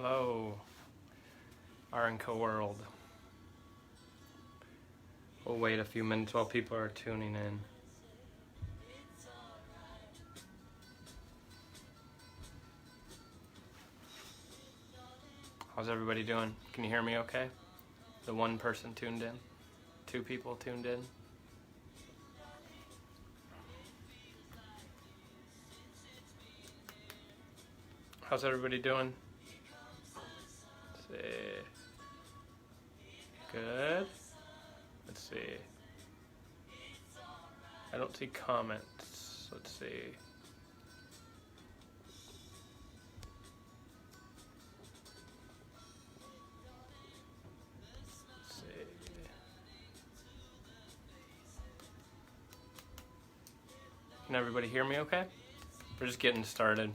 Hello, R&Co world. We'll wait a few minutes while people are tuning in. How's everybody doing? Can you hear me okay? The one person tuned in? Two people tuned in? How's everybody doing? Let's see. Good. Let's see. I don't see comments. Let's see. Let's see. Can everybody hear me okay? We're just getting started.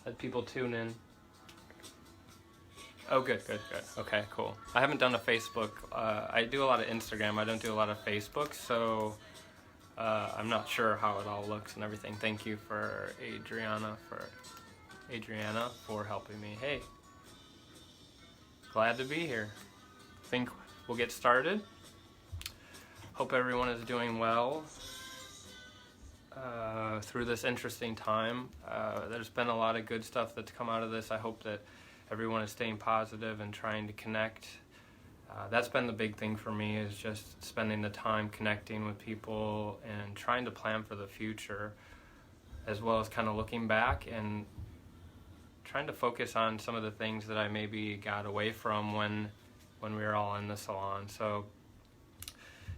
Let people tune in. Oh, good. Okay, cool. I haven't done a Facebook. I do a lot of Instagram. I don't do a lot of Facebook, so I'm not sure how it all looks and everything. Thank you for Adriana for helping me. Hey, glad to be here. Think we'll get started. Hope everyone is doing well through this interesting time. There's been a lot of good stuff that's come out of this. I hope that everyone is staying positive and trying to connect. That's been the big thing for me, is just spending the time connecting with people and trying to plan for the future, as well as kind of looking back and trying to focus on some of the things that I maybe got away from when we were all in the salon. So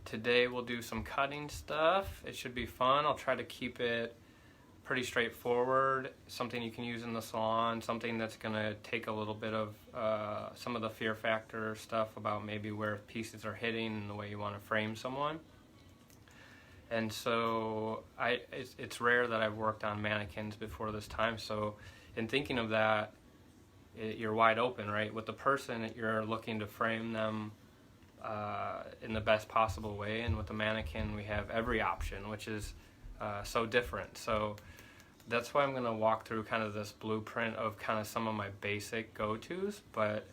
today we'll do some cutting stuff. It should be fun. I'll try to keep it pretty straightforward, something you can use in the salon, something that's going to take a little bit of some of the fear factor stuff about maybe where pieces are hitting and the way you want to frame someone. And so it's rare that I've worked on mannequins before this time, so in thinking of that, you're wide open, right? With the person, you're looking to frame them in the best possible way, and with the mannequin we have every option, which is so different. So that's why I'm going to walk through kind of this blueprint of kind of some of my basic go-tos, but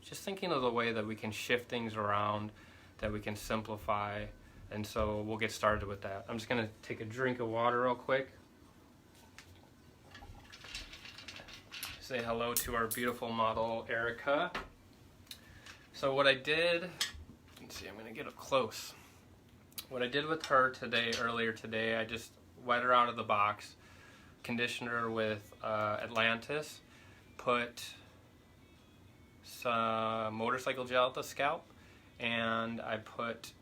just thinking of the way that we can shift things around, that we can simplify, and so we'll get started with that. I'm just going to take a drink of water real quick. Say hello to our beautiful model, Erica. So what I did, let's see, I'm going to get up close. What I did with her earlier today, I just wet her out of the box, conditioned her with Atlantis, put some motorcycle gel at the scalp, and I put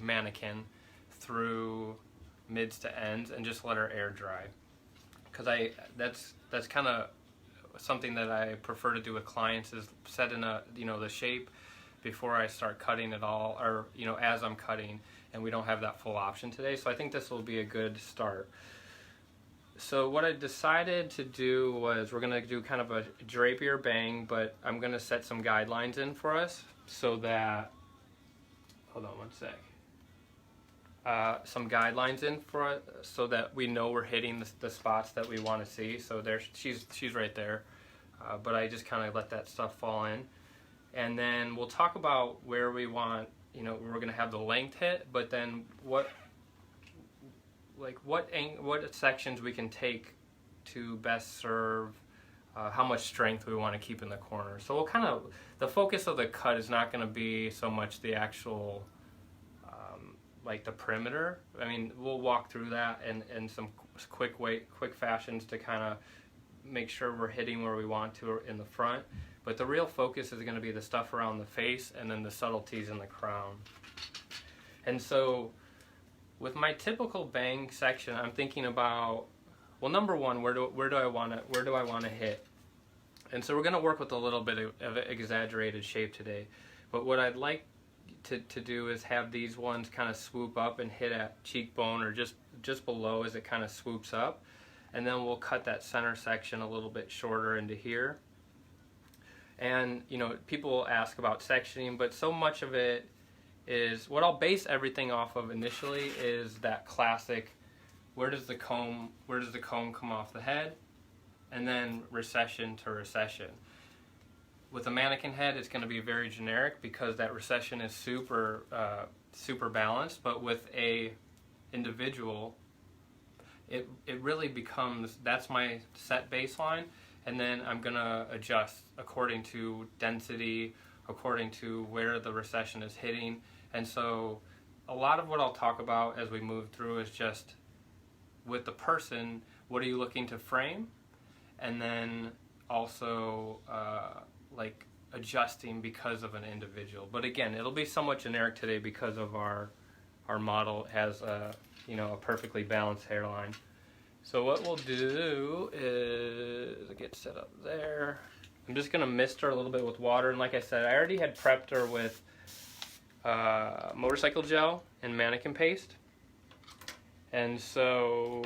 mannequin through mids to ends and just let her air dry. Because that's kind of something that I prefer to do with clients, is set in the shape before I start cutting it all, or as I'm cutting, and we don't have that full option today, so I think this will be a good start. So what I decided to do was, we're going to do kind of a drapier bang, but I'm going to set some guidelines in for us so that, hold on one sec, some guidelines in for us so that we know we're hitting the spots that we want to see. So there, she's right there, but I just kind of let that stuff fall in. And then we'll talk about where we want, we're going to have the length hit, but then what sections we can take to best serve how much strength we want to keep in the corner. So we'll kind of, the focus of the cut is not going to be so much the actual, like the perimeter. I mean, we'll walk through that in some quick fashions to kind of make sure we're hitting where we want to in the front. But the real focus is going to be the stuff around the face and then the subtleties in the crown. And so with my typical bang section, I'm thinking about, well, number one, where do I want to hit? And so we're going to work with a little bit of exaggerated shape today. But what I'd like to do is have these ones kind of swoop up and hit at cheekbone, or just below as it kind of swoops up. And then we'll cut that center section a little bit shorter into here. And people will ask about sectioning, but so much of it is, what I'll base everything off of initially is that classic where does the comb come off the head, and then recession to recession. With a mannequin head, it's going to be very generic because that recession is super balanced. But with a individual, it really becomes, that's my set baseline, and then I'm going to adjust according to density, according to where the recession is hitting. And so a lot of what I'll talk about as we move through is just with the person, what are you looking to frame? And then also like adjusting because of an individual. But again, it'll be somewhat generic today because of our model has a perfectly balanced hairline. So what we'll do is get set up there. I'm just gonna mist her a little bit with water, and like I said, I already had prepped her with motorcycle gel and mannequin paste, and so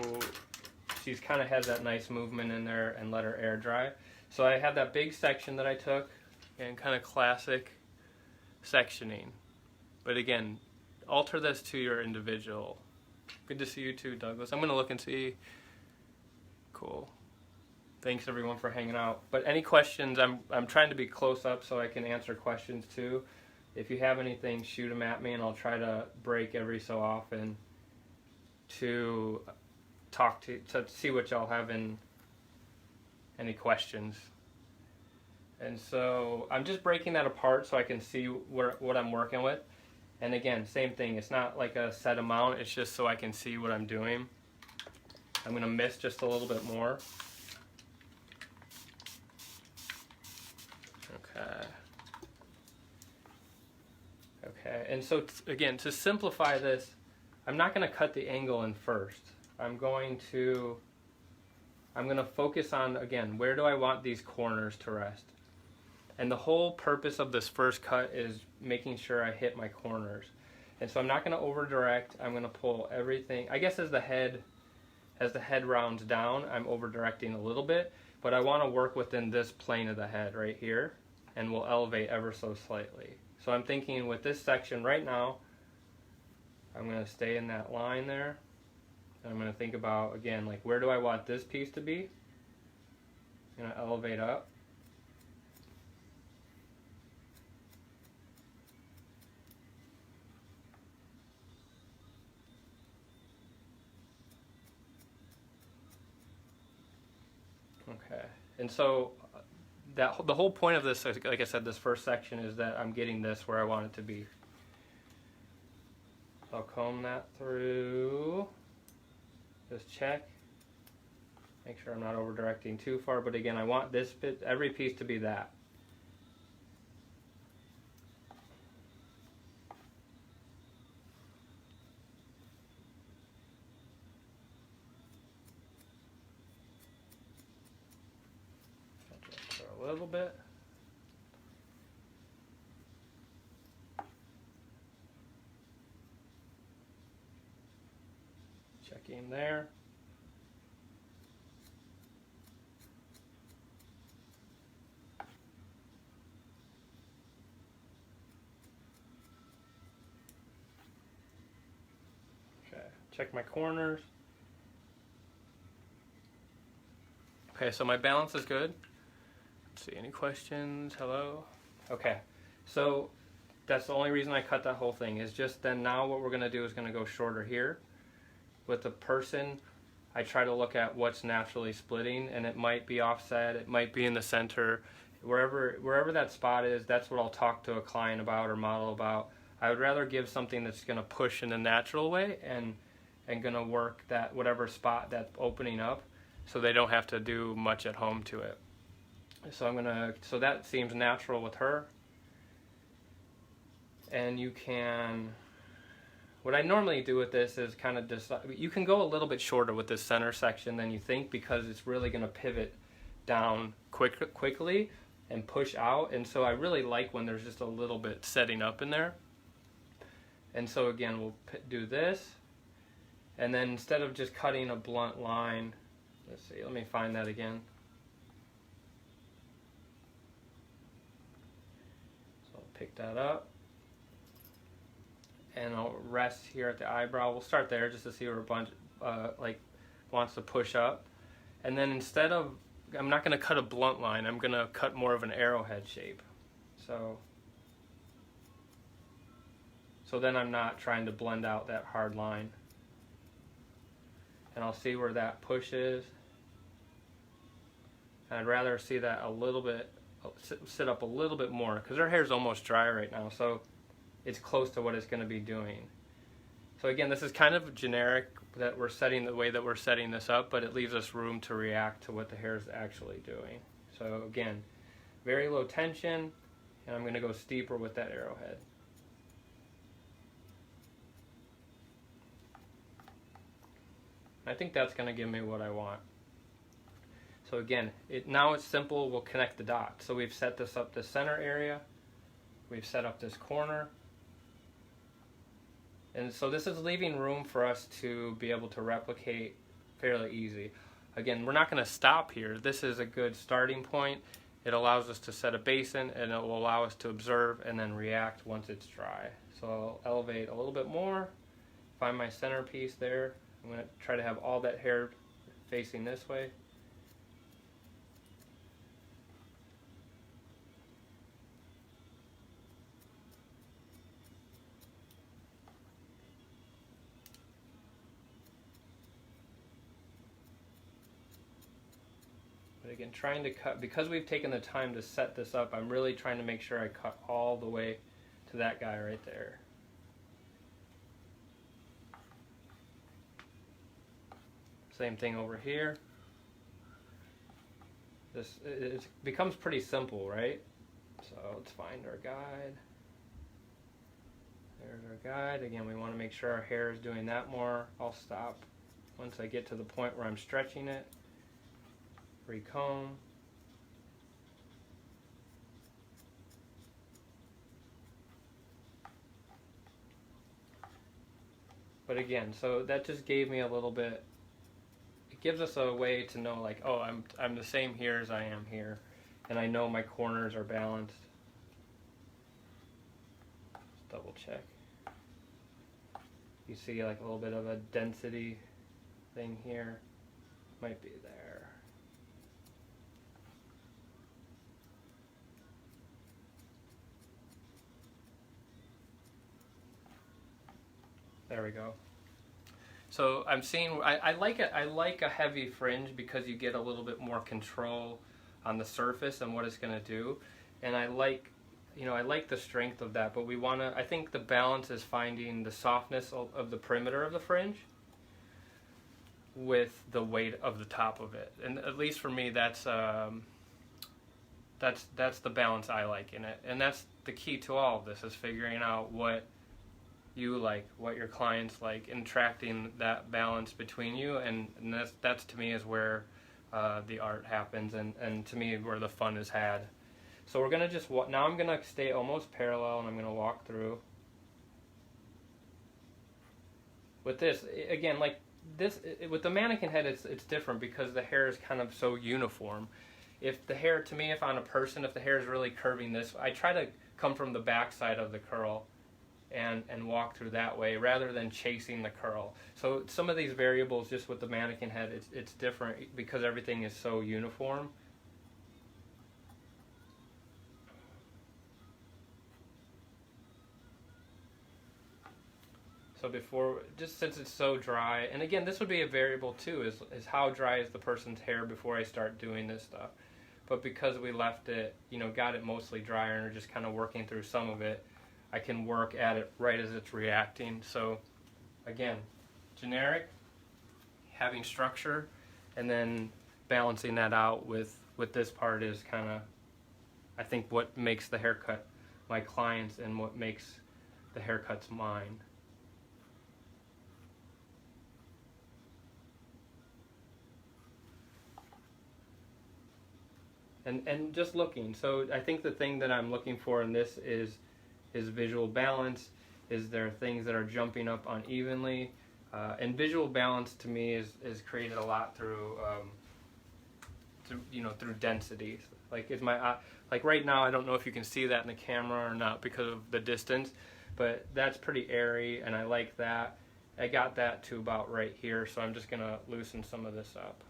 she's kind of has that nice movement in there, and let her air dry. So I have that big section that I took, and kind of classic sectioning. But again, alter this to your individual. Good to see you too, Douglas. I'm gonna look and see. Cool. Thanks everyone for hanging out. But any questions, I'm trying to be close up so I can answer questions too. If you have anything, shoot them at me, and I'll try to break every so often to talk to see what y'all have in any questions. And so I'm just breaking that apart so I can see what I'm working with. And again, same thing, it's not like a set amount, it's just so I can see what I'm doing. I'm going to mist just a little bit more. Okay, and so again, to simplify this, I'm not going to cut the angle in first. I'm going to focus on, again, where do I want these corners to rest? And the whole purpose of this first cut is making sure I hit my corners. And so I'm not going to over direct. I'm going to pull everything. I guess as the head rounds down, I'm over directing a little bit, but I want to work within this plane of the head right here, and we'll elevate ever so slightly. So I'm thinking with this section right now, I'm going to stay in that line there. And I'm going to think about, again, like where do I want this piece to be? I'm going to elevate up. Okay, and so the whole point of this, like I said, this first section is that I'm getting this where I want it to be. I'll comb that through, just check, make sure I'm not over directing too far, but again, I want this bit, every piece to be that. A little bit. Checking there. Okay, check my corners. Okay, so my balance is good. Let's see, any questions? Hello? Okay, so that's the only reason I cut that whole thing, is just then now what we're going to do is going to go shorter here. With the person, I try to look at what's naturally splitting, and it might be offset, it might be in the center. Wherever that spot is, that's what I'll talk to a client about or model about. I would rather give something that's going to push in a natural way and going to work that whatever spot that's opening up, so they don't have to do much at home to it. So so that seems natural with her. And you can, what I normally do with this is kind of decide, you can go a little bit shorter with this center section than you think, because it's really going to pivot down quickly and push out. And so I really like when there's just a little bit setting up in there. And so again, we'll do this. And then instead of just cutting a blunt line, let's see, let me find that again. Pick that up, and I'll rest here at the eyebrow. We'll start there just to see where a bunch like wants to push up. And then instead of, I'm not going to cut a blunt line, I'm going to cut more of an arrowhead shape. So then I'm not trying to blend out that hard line. And I'll see where that pushes. And I'd rather see that a little bit, sit up a little bit more, because her hair is almost dry right now, so it's close to what it's going to be doing. So again, this is kind of generic that we're setting the way that we're setting this up, but it leaves us room to react to what the hair is actually doing. So again, very low tension, and I'm going to go steeper with that arrowhead. I think that's going to give me what I want. So again, now it's simple. We'll connect the dots. So we've set this up, the center area. We've set up this corner. And so this is leaving room for us to be able to replicate fairly easy. Again, we're not going to stop here. This is a good starting point. It allows us to set a basin, and it will allow us to observe and then react once it's dry. So I'll elevate a little bit more, find my centerpiece there. I'm going to try to have all that hair facing this way. But again, trying to cut, because we've taken the time to set this up, I'm really trying to make sure I cut all the way to that guy right there. Same thing over here. It becomes pretty simple, right? So let's find our guide. There's our guide. Again, we want to make sure our hair is doing that more. I'll stop once I get to the point where I'm stretching it. Recomb. But again, so that just gave me a little bit, it gives us a way to know, like, oh, I'm the same here as I am here, and I know my corners are balanced. Just double check. You see like a little bit of a density thing here. Might be there. There we go. So I'm seeing, I like it. I like a heavy fringe because you get a little bit more control on the surface and what it's going to do. And I like, I like the strength of that. But we want to, I think the balance is finding the softness of the perimeter of the fringe with the weight of the top of it. And at least for me, that's the balance I like in it. And that's the key to all of this, is figuring out what you like, what your clients like, and attracting that balance between you, and that's to me is where the art happens, and to me where the fun is had. So we're gonna just now I'm gonna stay almost parallel, and I'm gonna walk through. With this, again, like this, with the mannequin head, it's different because the hair is kind of so uniform. If the hair, to me, if on a person, if the hair is really curving this, I try to come from the back side of the curl and walk through that way rather than chasing the curl. So some of these variables just with the mannequin head, it's different because everything is so uniform. So before, just since it's so dry, and again, this would be a variable too, is how dry is the person's hair before I start doing this stuff. But because we left it, got it mostly drier and are just kind of working through some of it, I can work at it right as it's reacting. So again, generic, having structure, and then balancing that out with this part is kind of, I think, what makes the haircut my clients and what makes the haircuts mine. And just looking. So I think the thing that I'm looking for in this is visual balance. Is there things that are jumping up unevenly? And visual balance to me is created a lot through density. Like right now, I don't know if you can see that in the camera or not because of the distance, but that's pretty airy and I like that. I got that to about right here, so I'm just gonna loosen some of this up.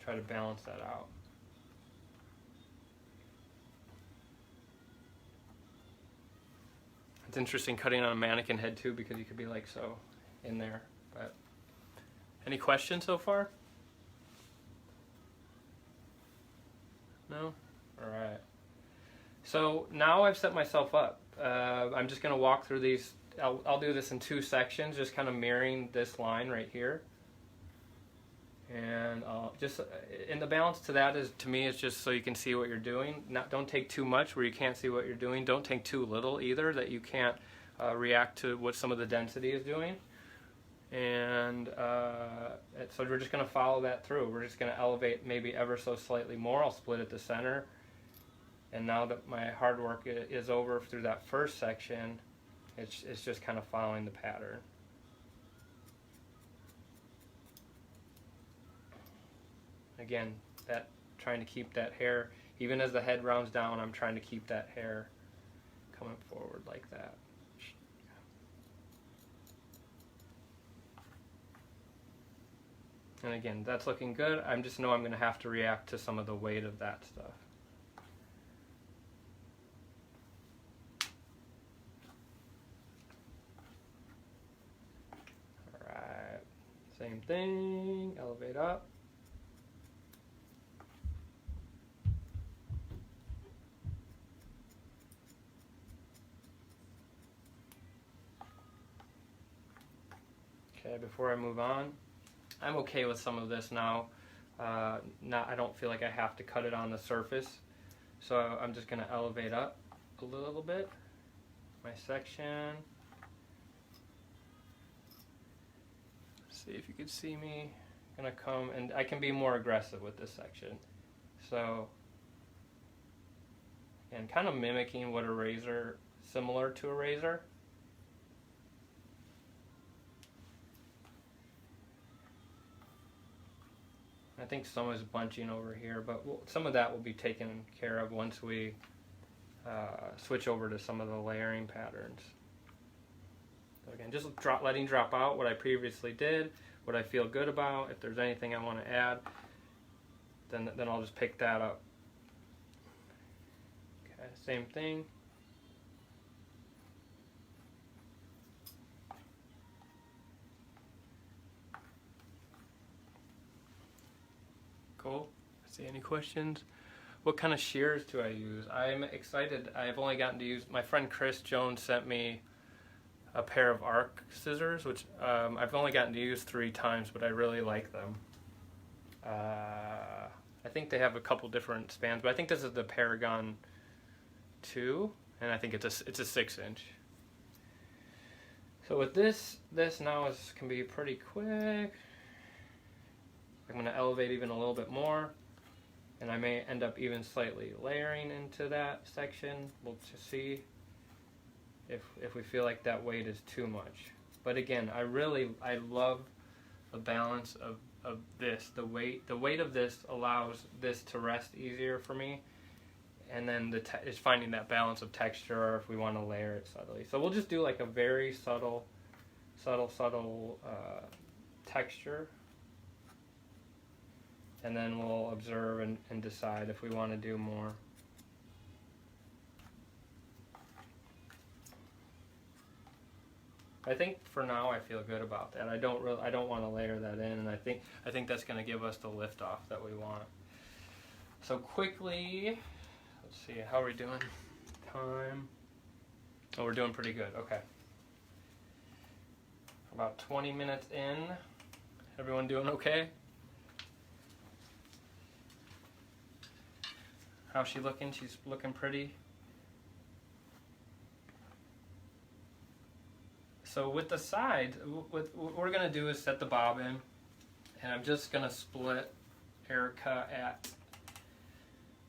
Try to balance that out. It's interesting cutting on a mannequin head too, because you could be like so in there. But any questions so far? No? Alright. So now I've set myself up. I'm just going to walk through these. I'll do this in 2 sections, just kind of mirroring this line right here. And just in the balance to that is, to me, is just so you can see what you're doing. Don't take too much where you can't see what you're doing. Don't take too little either that you can't react to what some of the density is doing. And so we're just going to follow that through. We're just going to elevate maybe ever so slightly more. I'll split at the center. And now that my hard work is over through that first section, it's just kind of following the pattern. Again, that trying to keep that hair, even as the head rounds down, I'm trying to keep that hair coming forward like that. And again, that's looking good. I just know I'm going to have to react to some of the weight of that stuff. Alright, same thing, elevate up. Okay, before I move on, I'm okay with some of this now. I don't feel like I have to cut it on the surface, so I'm just going to elevate up a little bit my section. See if you can see me. I'm going to come, and I can be more aggressive with this section. So, and kind of mimicking what a razor, similar to a razor. I think some is bunching over here, but some of that will be taken care of once we switch over to some of the layering patterns. So again, just letting drop out what I previously did, what I feel good about. If there's anything I want to add, then I'll just pick that up. Okay, same thing. Cool. See any questions? What kind of shears do I use? I'm excited. I've only gotten to use, my friend Chris Jones sent me a pair of arc scissors, which I've only gotten to use 3 times, but I really like them. I think they have a couple different spans, but I think this is the Paragon 2, and I think it's a 6-inch. So with this now can be pretty quick. I'm going to elevate even a little bit more, and I may end up even slightly layering into that section. We'll just see if we feel like that weight is too much. But again, I love the balance of this. The weight of this allows this to rest easier for me, and then is finding that balance of texture, or if we want to layer it subtly. So we'll just do like a very subtle texture. And then we'll observe and decide if we want to do more. I think for now I feel good about that. I don't want to layer that in, and I think that's going to give us the lift off that we want. So quickly, let's see, how are we doing? Time. Oh, we're doing pretty good. Okay. About 20 minutes in. Everyone doing okay? How's she looking? She's looking pretty. So with the sides, what we're going to do is set the bobbin, and I'm just going to split Erica at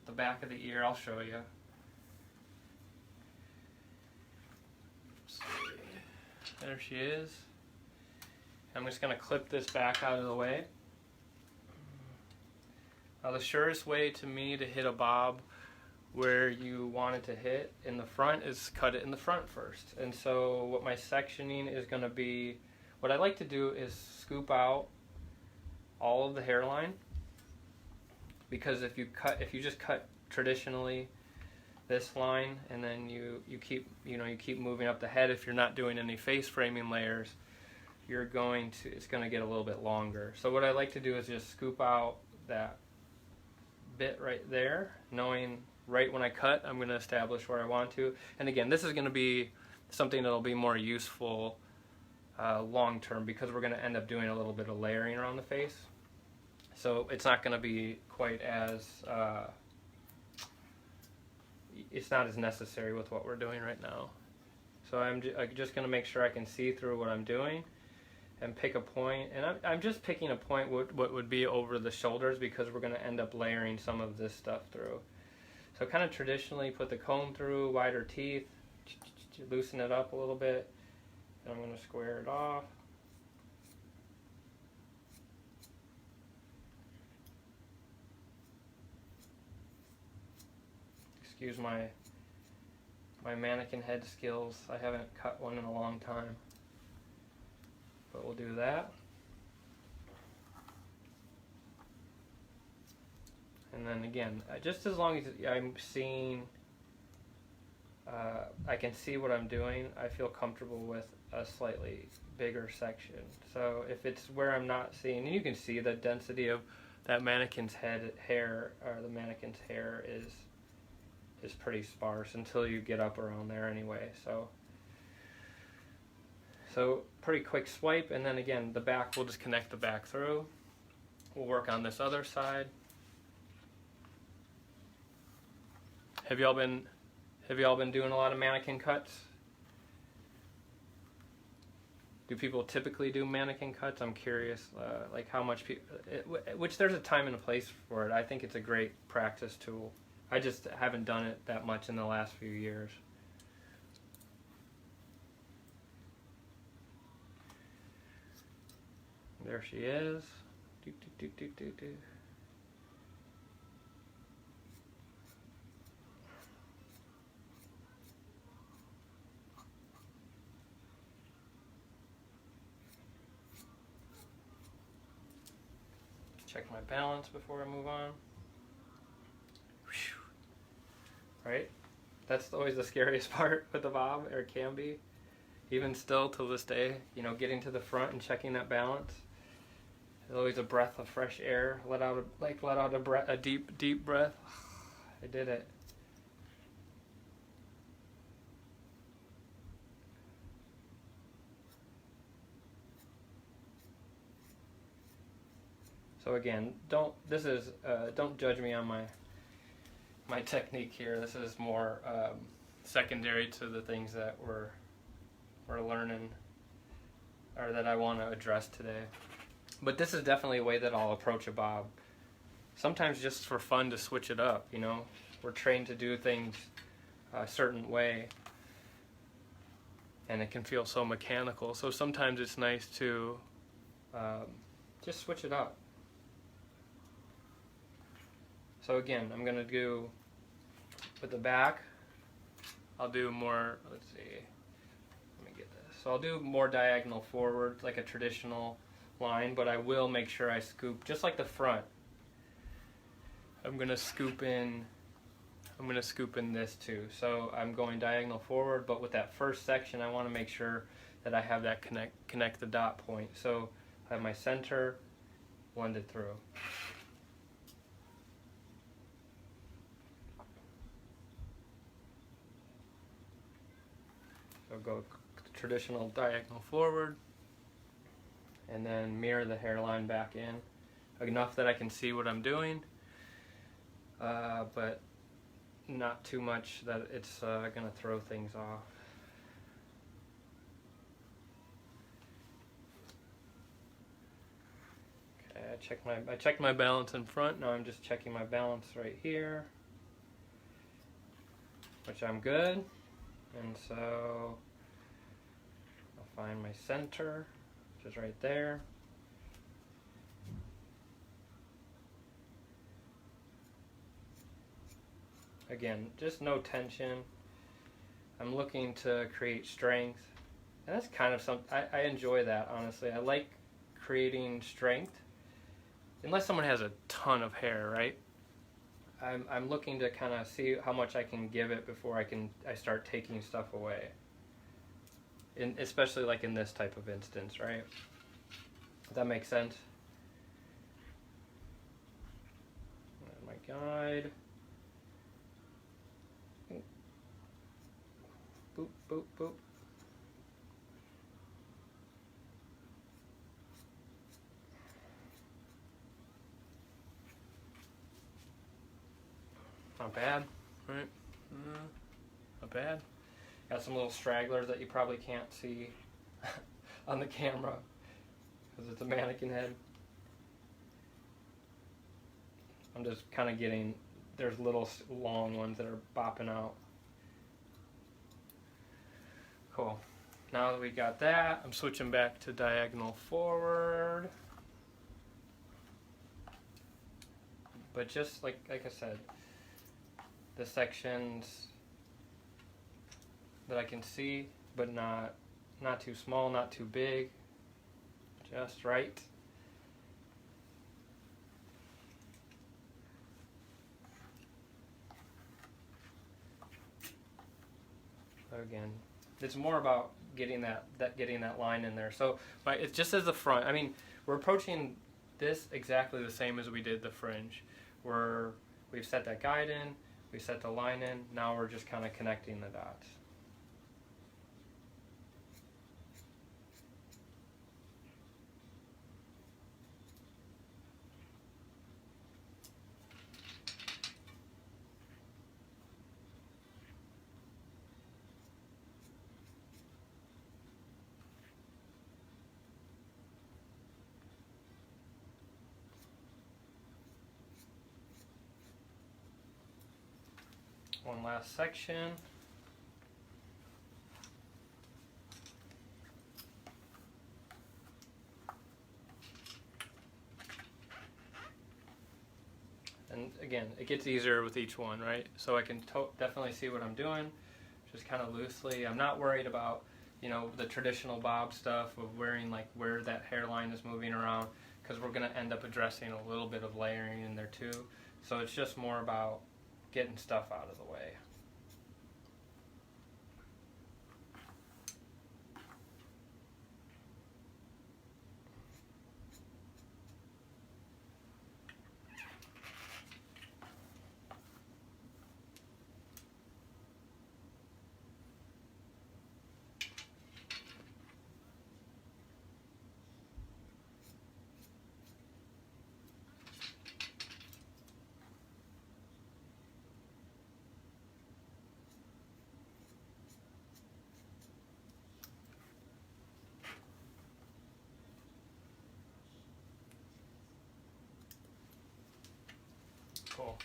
the back of the ear. I'll show you. There she is. I'm just going to clip this back out of the way. Now the surest way to me to hit a bob where you want it to hit in the front is cut it in the front first. And so what my sectioning is going to be, what I like to do is scoop out all of the hairline, because if you just cut traditionally this line and then you keep moving up the head, if you're not doing any face framing layers, it's going to get a little bit longer. So what I like to do is just scoop out that bit right there, knowing right when I cut I'm going to establish where I want to. And again, this is going to be something that'll be more useful long term, because we're going to end up doing a little bit of layering around the face, so it's not going to be quite as it's not as necessary with what we're doing right now. So I'm just going to make sure I can see through what I'm doing and pick a point, and I'm just picking a point what would be over the shoulders, because we're going to end up layering some of this stuff through. So kind of traditionally put the comb through, wider teeth, loosen it up a little bit, and I'm going to square it off. Excuse my mannequin head skills. I haven't cut one in a long time, but we'll do that. And then again, just as long as I'm seeing, I can see what I'm doing, I feel comfortable with a slightly bigger section. So if it's where I'm not seeing, and you can see the density of that mannequin's hair, or the mannequin's hair is pretty sparse until you get up around there anyway. So pretty quick swipe, and then again the back, we'll just connect the back through. We'll work on this other side. Have y'all been doing a lot of mannequin cuts? Do people typically do mannequin cuts? I'm curious, like how much people, which there's a time and a place for it. I think it's a great practice tool. I just haven't done it that much in the last few years. There she is. Do, do, do, do, do. Check my balance before I move on. Right? That's always the scariest part with the bob, or it can be. Even still till this day, getting to the front and checking that balance. There's always a breath of fresh air. Let out a deep breath. I did it. So again, don't judge me on my technique here. This is more secondary to the things that we're learning, or that I want to address today. But this is definitely a way that I'll approach a bob. Sometimes just for fun, to switch it up, We're trained to do things a certain way, and it can feel so mechanical. So sometimes it's nice to just switch it up. So again, I'm going to do, with the back, I'll do more, let's see, let me get this. So I'll do more diagonal forward, like a traditional line, but I will make sure I scoop, just like the front. I'm going to scoop in this too. So I'm going diagonal forward, but with that first section, I want to make sure that I have that connect the dot point. So I have my center blended through. So go traditional diagonal forward, and then mirror the hairline back in, enough that I can see what I'm doing, but not too much that it's going to throw things off. Okay, I checked my balance in front. Now I'm just checking my balance right here, which I'm good. And so I'll find my center, which is right there. Again, just no tension. I'm looking to create strength. And that's kind of something, I enjoy that, honestly. I like creating strength. Unless someone has a ton of hair, right? I'm looking to kind of see how much I can give it before I start taking stuff away. Especially like in this type of instance, right? Does that make sense? My guide. Boop, boop, boop. Not bad, right? Not bad. Got some little stragglers that you probably can't see on the camera because it's a mannequin head. I'm just kind of getting, there's little long ones that are bopping out. Cool. Now that we got that, I'm switching back to diagonal forward. But just like I said, the sections that I can see, but not too small, not too big, just right. Again, it's more about getting that line in there. So it just as the front. I mean, we're approaching this exactly the same as we did the fringe. We've set that guide in, we set the line in. Now we're just kind of connecting the dots. One last section. And again, it gets easier with each one, right? So I can definitely see what I'm doing, just kind of loosely. I'm not worried about, the traditional bob stuff of wearing like where that hairline is moving around, because we're going to end up addressing a little bit of layering in there too. So it's just more about getting stuff out of the way. Cool.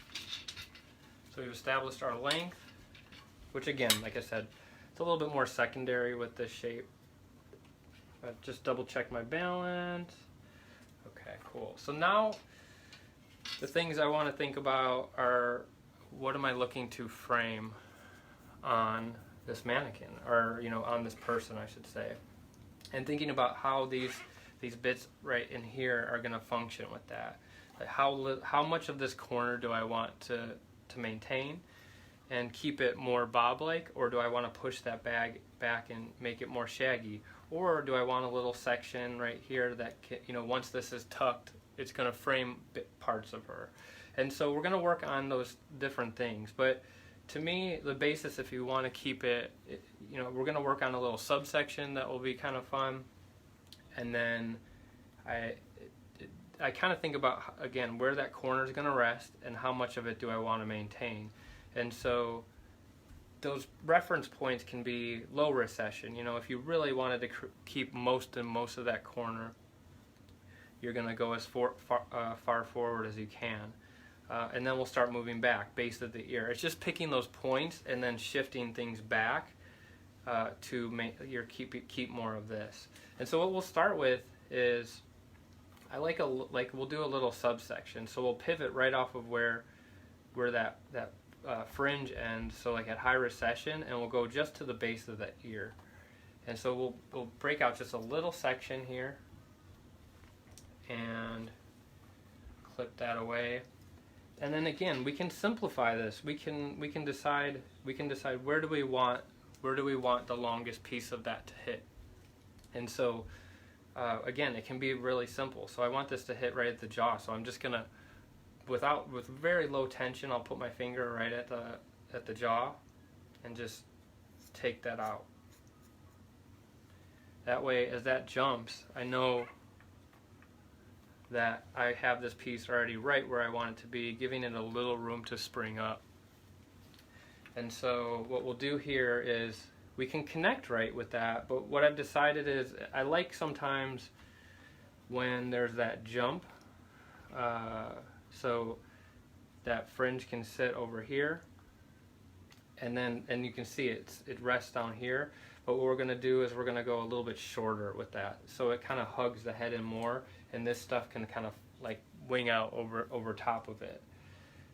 So we've established our length, which again, like I said, it's a little bit more secondary with this shape. But just double check my balance. Okay, cool. So now the things I want to think about are, what am I looking to frame on this mannequin, or on this person, I should say, and thinking about how these bits right in here are going to function with that. How much of this corner do I want to maintain and keep it more bob-like, or do I want to push that bag back and make it more shaggy, or do I want a little section right here that once this is tucked, it's going to frame parts of her. And so we're going to work on those different things. But to me, the basis, if you want to keep it, we're going to work on a little subsection that will be kind of fun, and then I kind of think about, again, where that corner is going to rest and how much of it do I want to maintain. And so those reference points can be low recession. If you really wanted to keep most of that corner, you're going to go as far forward as you can. And then we'll start moving back, base of the ear. It's just picking those points and then shifting things back to keep more of this. And so what we'll start with is, we'll do a little subsection. So we'll pivot right off of where that fringe end, so like at high recession, and we'll go just to the base of the ear. And so we'll break out just a little section here and clip that away. And then again, we can simplify this. We can decide where do we want the longest piece of that to hit. And so again, it can be really simple. So I want this to hit right at the jaw. So I'm just gonna, with very low tension, I'll put my finger right at the jaw and just take that out. That way, as that jumps, I know that I have this piece already right where I want it to be, giving it a little room to spring up. And so what we'll do here is we can connect right with that, but what I've decided is I like sometimes when there's that jump, so that fringe can sit over here, and you can see it rests down here. But what we're going to do is we're going to go a little bit shorter with that, so it kind of hugs the head in more, and this stuff can kind of like wing out over top of it.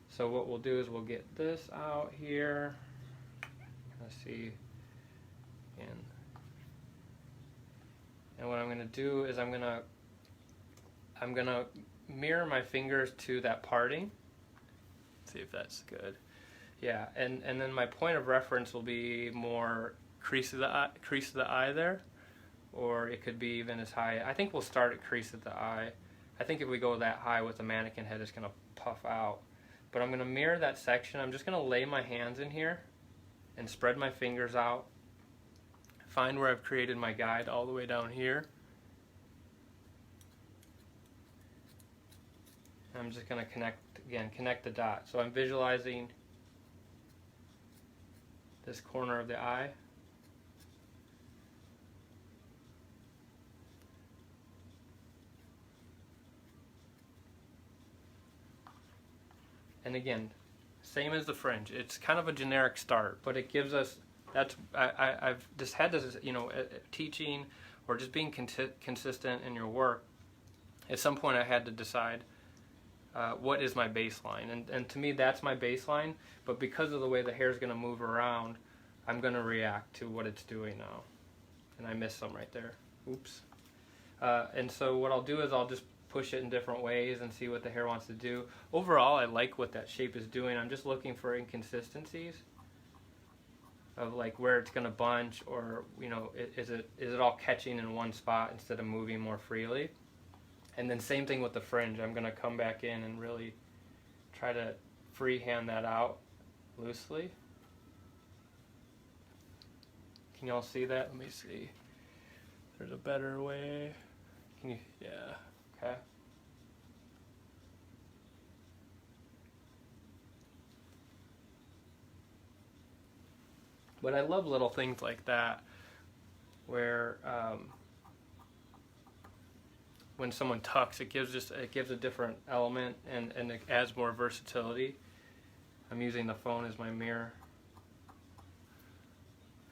So what we'll do is we'll get this out here. Let's see. And what I'm going to do is I'm going to mirror my fingers to that parting. Let's see if that's good. Yeah, and then my point of reference will be more crease of the eye there, or it could be even as high. I think we'll start at crease of the eye. I think if we go that high with the mannequin head, it's going to puff out. But I'm going to mirror that section. I'm just going to lay my hands in here and spread my fingers out. Find where I've created my guide all the way down here. I'm just going to connect the dot. So I'm visualizing this corner of the eye. And again, same as the fringe. It's kind of a generic start, but it gives us, I've just had this, teaching or just being consistent in your work. At some point I had to decide what is my baseline, and to me that's my baseline, but because of the way the hair is going to move around, I'm going to react to what it's doing now. And I missed some right there. Oops. And so what I'll do is I'll just push it in different ways and see what the hair wants to do. Overall, I like what that shape is doing. I'm just looking for inconsistencies of like where it's going to bunch, or is it all catching in one spot instead of moving more freely. And then same thing with the fringe. I'm going to come back in and really try to freehand that out loosely. Can y'all see that? Let me see. There's a better way. Can you? Yeah. Okay. But I love little things like that, where when someone tucks, it gives a different element, and it adds more versatility. I'm using the phone as my mirror,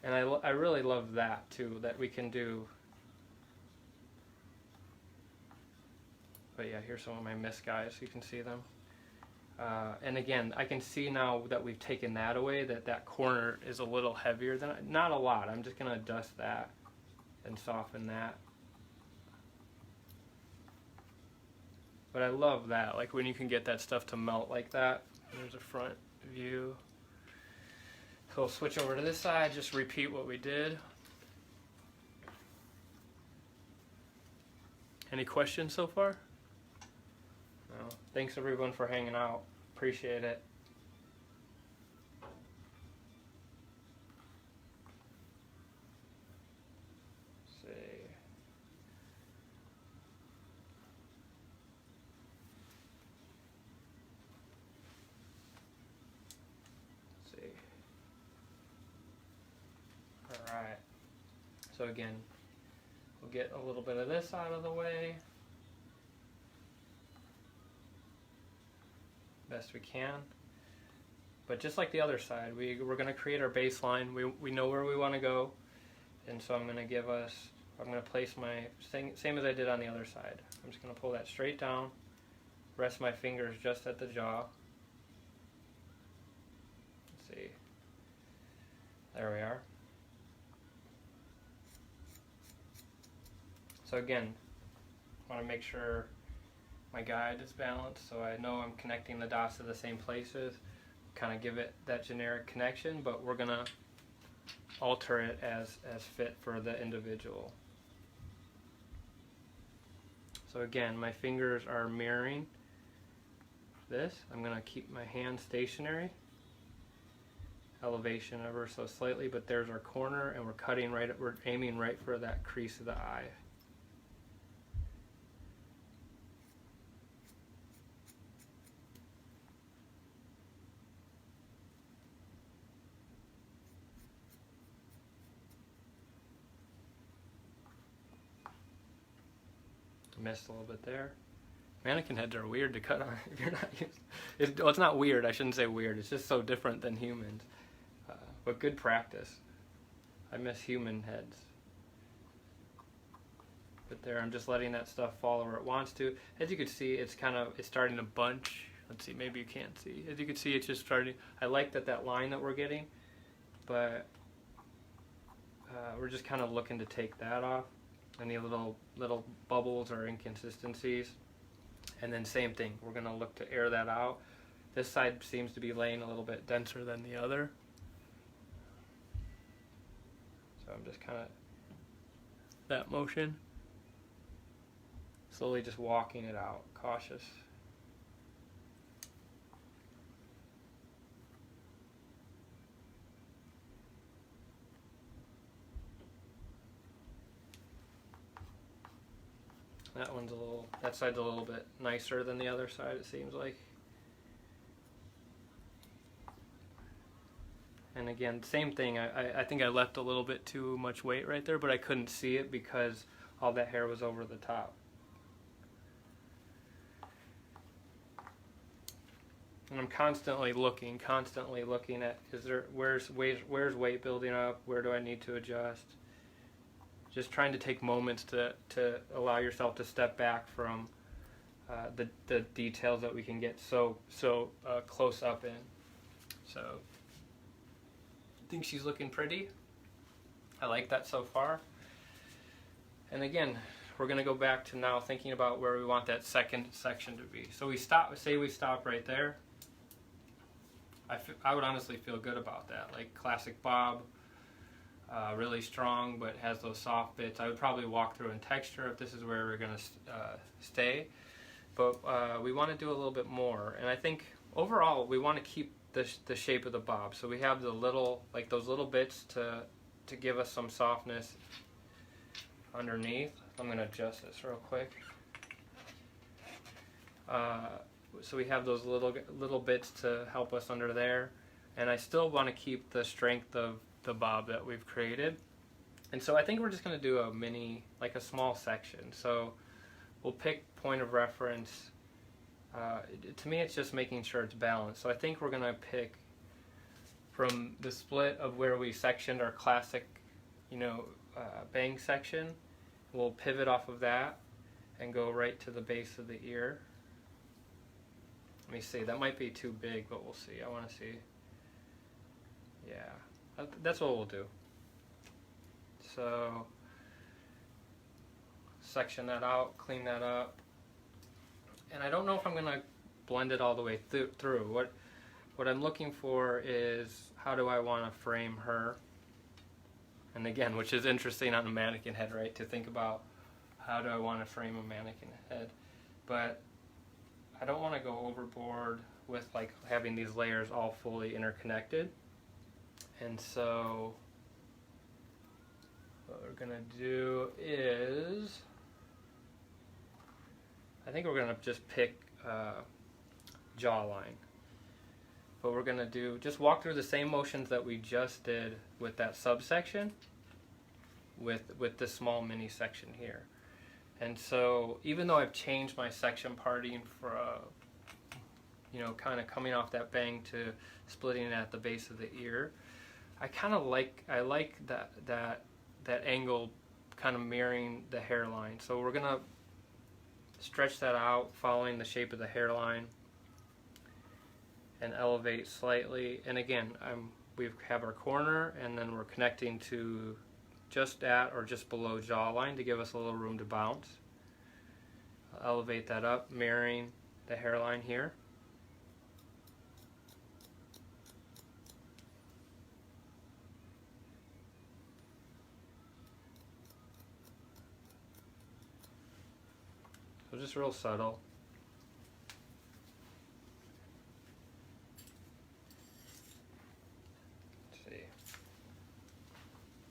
and I really love that too, that we can do. But yeah, here's some of my missed guys. You can see them. And again, I can see now that we've taken that away, that corner is a little heavier than, not a lot. I'm just going to dust that and soften that. But I love that, like when you can get that stuff to melt like that. There's a front view. So we'll switch over to this side, just repeat what we did. Any questions so far? No. Thanks everyone for hanging out. Appreciate it. Alright. So again, we'll get a little bit of this out of the way. Best we can. But just like the other side, we're going to create our baseline. We know where we want to go. And so I'm going to place my, same as I did on the other side. I'm just going to pull that straight down, rest my fingers just at the jaw. There we are. So again, I want to make sure my guide is balanced so I know I'm connecting the dots to the same places. Kind of give it that generic connection, but we're going to alter it as fit for the individual. So again, my fingers are mirroring this. I'm going to keep my hand stationary. Elevation ever so slightly, but there's our corner, and we're aiming right for that crease of the eye. Missed a little bit there. Mannequin heads are weird to cut on if you're not used. Well, it's not weird. I shouldn't say weird. It's just so different than humans. But good practice. I miss human heads. But there, I'm just letting that stuff fall where it wants to. As you can see, it's starting to bunch. Let's see, maybe you can't see. As you can see, it's just starting. I like that line that we're getting, but we're just kind of looking to take that off. Any little bubbles or inconsistencies. And then same thing, we're going to look to air that out. This side seems to be laying a little bit denser than the other. So I'm just kind of, that motion. Slowly just walking it out, cautious. That side's a little bit nicer than the other side, it seems like. And again, same thing, I think I left a little bit too much weight right there, but I couldn't see it because all that hair was over the top. And I'm constantly looking at, where's weight building up, where do I need to adjust? Just trying to take moments to allow yourself to step back from the details that we can get so close up in. So I think she's looking pretty. I like that so far. And again, we're going to go back to now thinking about where we want that second section to be. So we stop right there. I would honestly feel good about that, like classic bob. Really strong, but has those soft bits. I would probably walk through in texture if this is where we're going to stay. But we want to do a little bit more. And I think overall we want to keep the shape of the bob. So we have those little bits to give us some softness underneath. I'm going to adjust this real quick. So we have those little bits to help us under there. And I still want to keep the strength of the bob that we've created. And so I think we're just going to do a mini, like a small section. So we'll pick point of reference. To me, it's just making sure it's balanced. So I think we're going to pick from the split of where we sectioned our classic, bang section. We'll pivot off of that and go right to the base of the ear. Let me see. That might be too big, but we'll see. I want to see. Yeah. That's what we'll do. So section that out, clean that up. And I don't know if I'm going to blend it all the way through. What I'm looking for is how do I want to frame her? And again, which is interesting on a mannequin head, right? To think about how do I want to frame a mannequin head. But I don't want to go overboard with like having these layers all fully interconnected. And so what we're going to do is, I think we're going to just pick jawline. But we're going to do, just walk through the same motions that we just did with that subsection with this small mini section here. And so even though I've changed my section parting for kind of coming off that bang to splitting it at the base of the ear, I like that angle kind of mirroring the hairline. So we're gonna stretch that out following the shape of the hairline and elevate slightly. And again, I'm we have our corner, and then we're connecting to just at or just below jawline to give us a little room to bounce. I'll elevate that up, mirroring the hairline here. So just real subtle. Let's see.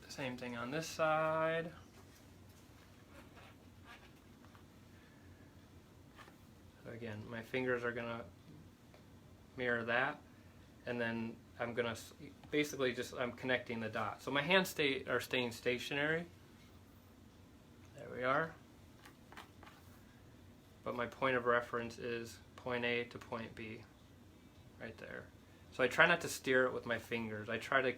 The same thing on this side. So again, my fingers are gonna mirror that, and then I'm gonna basically just, I'm connecting the dots. So my hands are staying stationary. There we are. But my point of reference is point A to point B, right there. So I try not to steer it with my fingers. I try to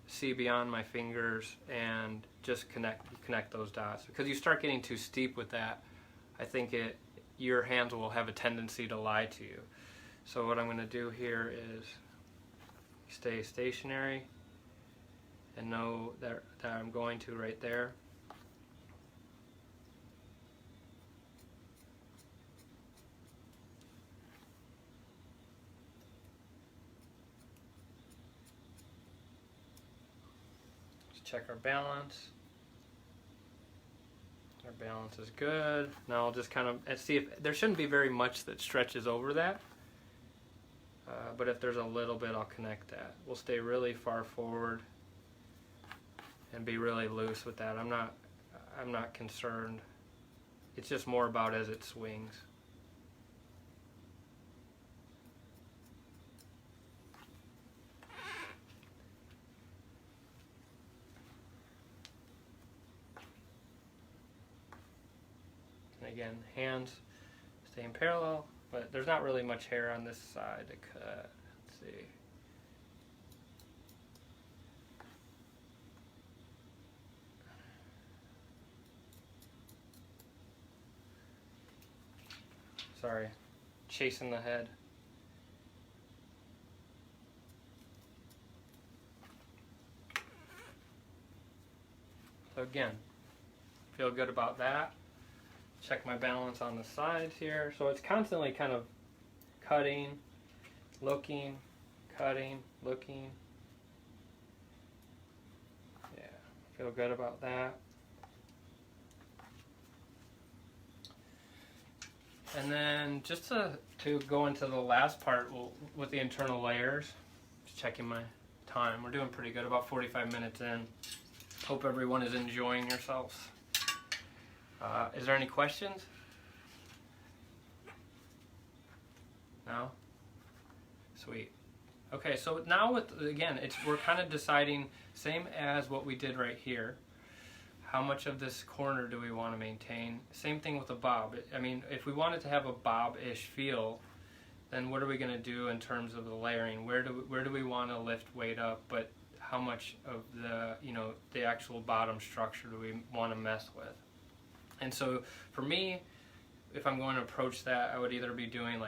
see beyond my fingers and just connect those dots. Because you start getting too steep with that, I think your hands will have a tendency to lie to you. So what I'm going to do here is stay stationary and know that I'm going to right there. Check our balance. Our balance is good. Now I'll just kind of see if there shouldn't be very much that stretches over that. But if there's a little bit, I'll connect that. We'll stay really far forward and be really loose with that. I'm not concerned. It's just more about as it swings. Again, hands staying parallel, but there's not really much hair on this side to cut. Let's see. Sorry, chasing the head. So again, feel good about that. Check my balance on the sides here. So it's constantly kind of cutting, looking, cutting, looking. Yeah, feel good about that. And then just to go into the last part with the internal layers, just checking my time. We're doing pretty good, about 45 minutes in. Hope everyone is enjoying yourselves. Is there any questions? No? Sweet. Okay, so now again, we're kind of deciding, same as what we did right here. How much of this corner do we want to maintain? Same thing with the bob. I mean, if we wanted to have a bob-ish feel, then what are we going to do in terms of the layering? Where do we want to lift weight up, but how much of the actual bottom structure do we want to mess with? And so for me, if I'm going to approach that, I would either be doing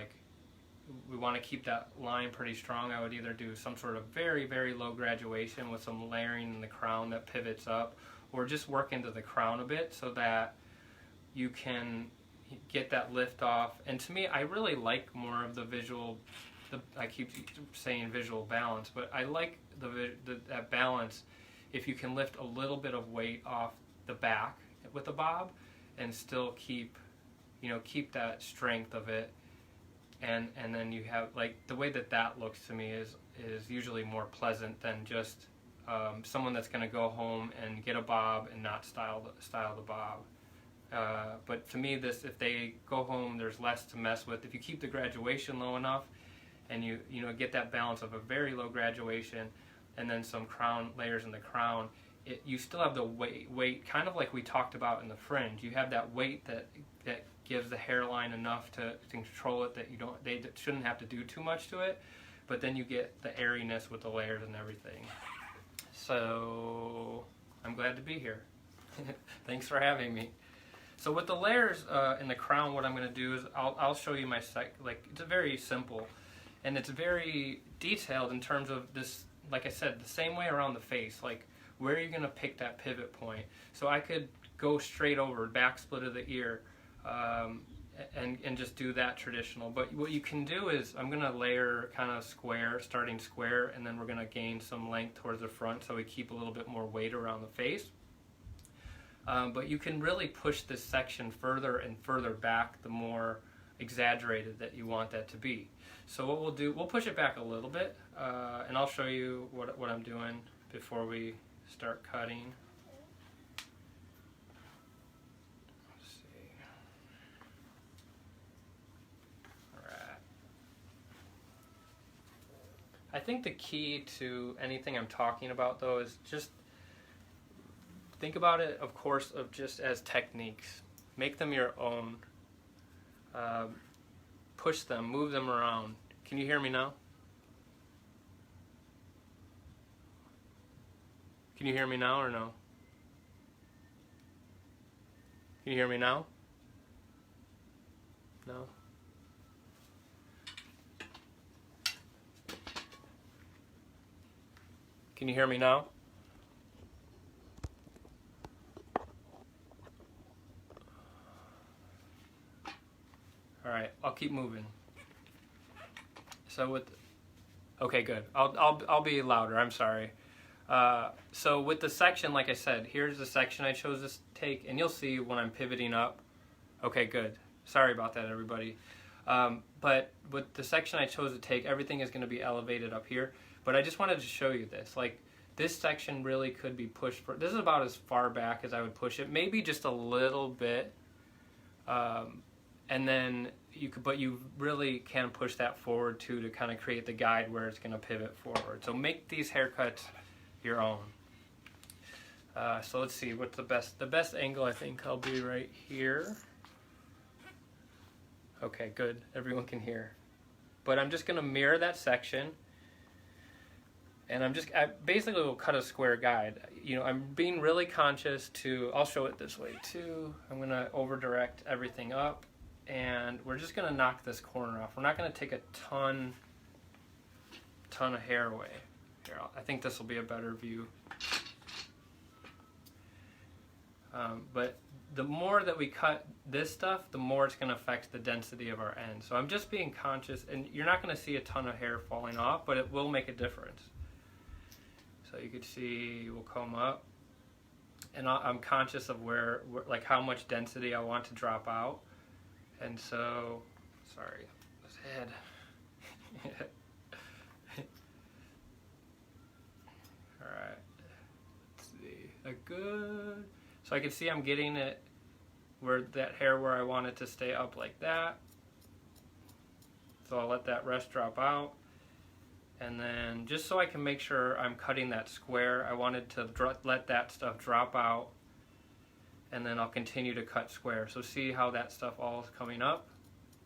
we want to keep that line pretty strong. I would either do some sort of very, very low graduation with some layering in the crown that pivots up, or just work into the crown a bit so that you can get that lift off. And to me, I really like more of the visual, I keep saying visual balance, but I like that balance if you can lift a little bit of weight off the back with the bob and still keep that strength of it, and then you have, the way that looks to me is usually more pleasant than just someone that's going to go home and get a bob and not style the bob. But to me, if they go home, there's less to mess with. If you keep the graduation low enough, and you get that balance of a very low graduation, and then some crown layers in the crown, you still have the weight, kind of like we talked about in the fringe. You have that weight that gives the hairline enough to control it, that they shouldn't have to do too much to it, but then you get the airiness with the layers and everything. So I'm glad to be here. Thanks for having me. So with the layers in the crown, what I'm going to do is I'll show you it's very simple, and it's very detailed in terms of this like I said, the same way around the face. Like, where are you going to pick that pivot point? So I could go straight over, back split of the ear, and just do that traditional. But what you can do is, I'm going to layer kind of square, starting square, and then we're going to gain some length towards the front so we keep a little bit more weight around the face. But you can really push this section further and further back the more exaggerated that you want that to be. So what we'll do, we'll push it back a little bit, and I'll show you what I'm doing before we start cutting. Let's see. Alright. I think the key to anything I'm talking about, though, is just think about it, of course, of just as techniques. Make them your own. Push them, move them around. Can you hear me now? Can you hear me now or no? Can you hear me now? No? Can you hear me now? All right, I'll keep moving. So okay, good. I'll be louder. I'm sorry. So with the section, like I said, here's the section I chose to take, and you'll see when I'm pivoting up. Okay, good. Sorry about that, everybody. But with the section I chose to take, everything is going to be elevated up here. But I just wanted to show you this. Like, this section really could be pushed. This is about as far back as I would push it, maybe just a little bit. And then but you really can push that forward too to kind of create the guide where it's going to pivot forward. So make these haircuts your own. So let's see what's the best angle. I think I'll be right here. Okay, good. Everyone can hear. But I'm just going to mirror that section, and I basically will cut a square guide. You know, I'm being really conscious to. I'll show it this way too. I'm going to over direct everything up. And we're just going to knock this corner off. We're not going to take a ton of hair away. Here, I think this will be a better view. But the more that we cut this stuff, the more it's going to affect the density of our end. So I'm just being conscious, and you're not going to see a ton of hair falling off, but it will make a difference. So you can see we'll comb up, and I'm conscious of where like how much density I want to drop out. And so, sorry, this head. All right, let's see, good. So I can see I'm getting it where that hair where I want it to stay up like that. So I'll let that rest drop out. And then just so I can make sure I'm cutting that square, I wanted to let that stuff drop out. And then I'll continue to cut square. So see how that stuff all is coming up,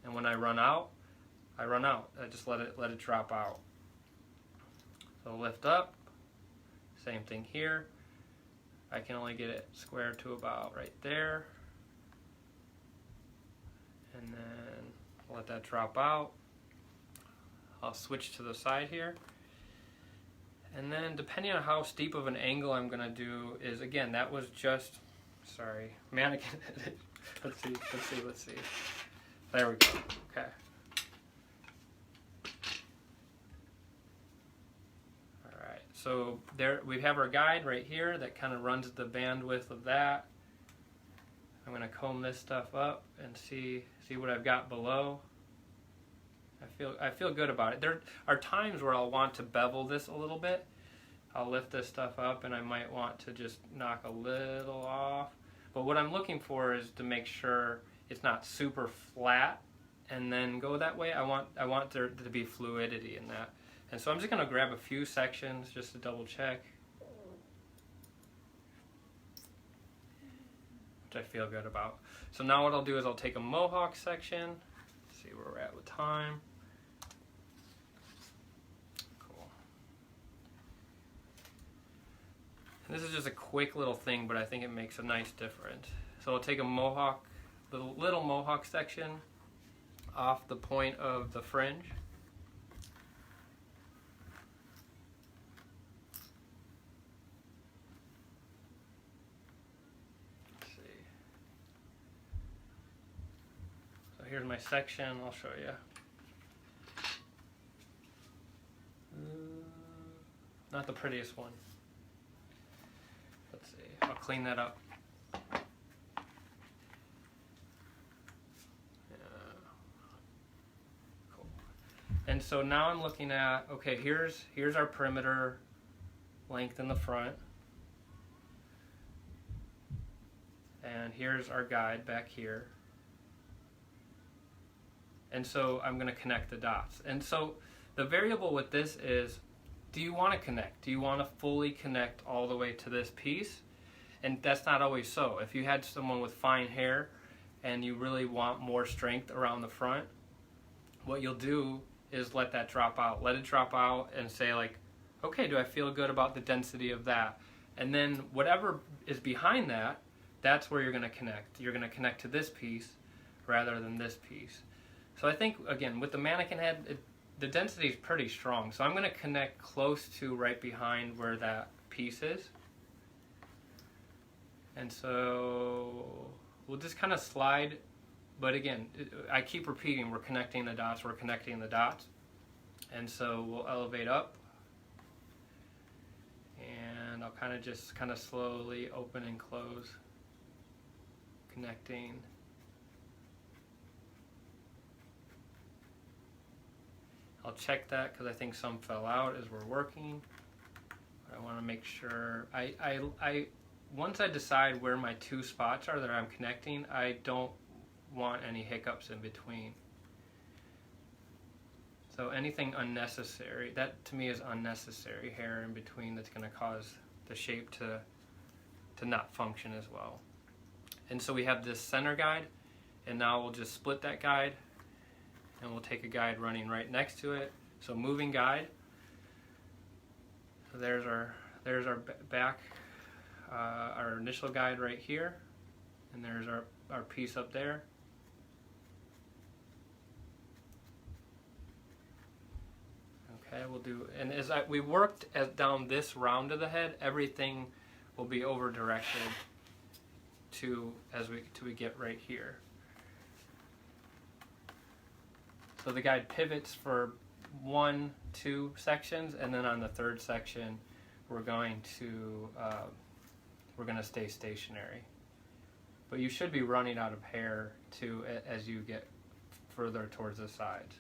and when I run out, I just let it drop out. So lift up, same thing here. I can only get it square to about right there, and then let that drop out. I'll switch to the side here. And then depending on how steep of an angle I'm gonna do is, again, that was just, sorry, mannequin. Let's see. There we go. Okay. All right. So there we have our guide right here that kind of runs the bandwidth of that. I'm going to comb this stuff up and see what I've got below. I feel good about it. There are times where I'll want to bevel this a little bit. I'll lift this stuff up, and I might want to just knock a little off. But what I'm looking for is to make sure it's not super flat and then go that way. I want there to be fluidity in that. And so I'm just going to grab a few sections just to double check, which I feel good about. So now what I'll do is I'll take a mohawk section, see where we're at with time. This is just a quick little thing, but I think it makes a nice difference. So I'll take a mohawk, little mohawk section off the point of the fringe. So here's my section, I'll show you. Not the prettiest one. Let's see, I'll clean that up. Cool. And so now I'm looking at, okay, here's our perimeter length in the front. And here's our guide back here. And so I'm going to connect the dots. And so the variable with this is, do you want to connect? Do you want to fully connect all the way to this piece? And that's not always so. If you had someone with fine hair and you really want more strength around the front, what you'll do is let that drop out. Let it drop out and say like, okay, do I feel good about the density of that? And then whatever is behind that, that's where you're going to connect. You're going to connect to this piece rather than this piece. So I think, again, with the mannequin head, the density is pretty strong. So I'm going to connect close to right behind where that piece is. And so we'll just kind of slide. But again, I keep repeating, we're connecting the dots, we're connecting the dots. And so we'll elevate up. And I'll kind of slowly open and close, connecting. I'll check that because I think some fell out as we're working. But I want to make sure. Once I decide where my two spots are that I'm connecting, I don't want any hiccups in between. So anything unnecessary, that to me is unnecessary hair in between that's going to cause the shape to not function as well. And so we have this center guide, and now we'll just split that guide, and we'll take a guide running right next to it. So moving guide. So there's our back, our initial guide right here, and there's our piece up there. Okay, we'll do, and as we worked down this round of the head, everything will be over directed till we get right here. So the guide pivots for 1, 2 sections, and then on the third section, we're going to stay stationary. But you should be running out of hair too as you get further towards the sides.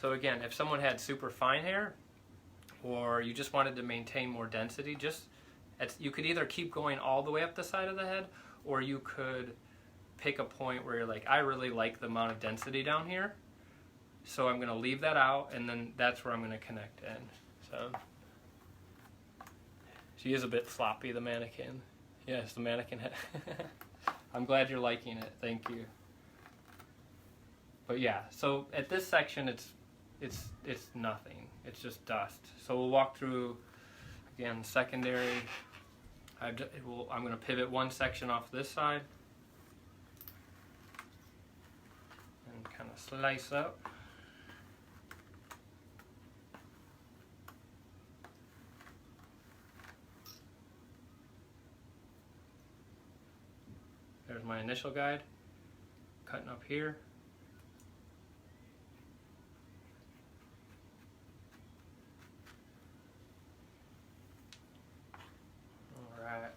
So again, if someone had super fine hair, or you just wanted to maintain more density, you could either keep going all the way up the side of the head, or you could pick a point where you're like, I really like the amount of density down here, so I'm going to leave that out, and then that's where I'm going to connect in. So she is a bit floppy, the mannequin. Yes, the mannequin head. I'm glad you're liking it. Thank you. But yeah, so at this section, it's nothing. It's just dust. So we'll walk through, again, secondary. I'm going to pivot one section off this side and kind of slice up. There's my initial guide, cutting up here. Alright.